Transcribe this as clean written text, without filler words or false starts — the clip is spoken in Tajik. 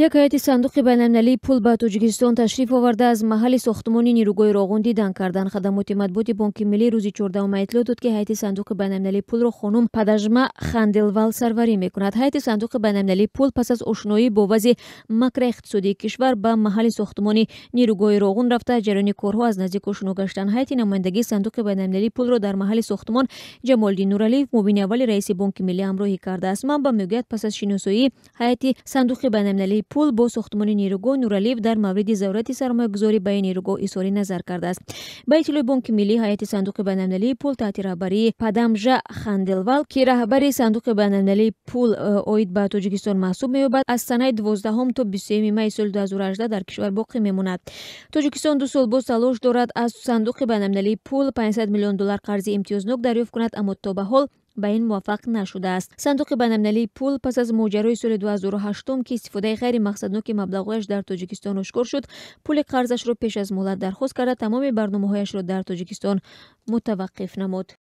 یک ҳайати сандуқи байналмилалии пул ба Тоҷикистон ташриф оварда аз маҳалли сохтмони нирӯгоҳи Роғун дидан карданд. Хадамоти матбуоти Бонки Миллӣ рӯзи 14 итлоъ дод, ки ҳайати сандуқи байналмилалии пулро хонум Падажма Ханделвал сарварӣ мекунад. ҳайати сандуқи байналмилалии пул пас аз ошноӣ бо вазъи макроиқтисодии кишвар ба маҳалли сохтмони нирӯгоҳи Роғун рафта ҷараёни корҳо аз наздик ошно гаштанд. ҳайати намояндагии сандуқи байналмилалии пулро дар маҳалли сохтмон Ҷамолиддин Нуралиев, муовини аввали раиси Бонки Миллӣ ҳамроҳӣ кардааст. Манба мегӯяд, пас аз шиносоии ҳайати сандуқи байналмилалии пул бо сохтмони нирӯгоҳ, Нуралиев дар мавриди зарурати сармоягузорӣ ба ин нирӯгоҳ изҳори назар кардааст. Ба иттилои Бонки Миллӣ, ҳайати сандуқи байналмилалии пул таҳти раҳбарии Падамжа Ханделвал, ки раҳбари сандуқи байналмилалии пул оид ба Тоҷикистон маҳсуб меёбад, аз санаи 12 то 23 майи соли 2018 дар кишвар боқӣ мемонад. Тоҷикистон 2 сол боз талош дорад аз сандуқи байналмилалии пул $500 млн қарзи имтиёзнок дарёфт кунад, аммо то ба ҳол ба ин муваффақ нашудааст. Сандуқи байналмилалии пул пас аз моҷарои соли 2008 ки истифодаи ғайримақсадноки маблағҳояш дар Тоҷикистон ошкор шуд, пули қарзашро пеш аз муҳлат дархост карда, тамоми барномаҳояшро дар Тоҷикистон мутаваққиф намуд.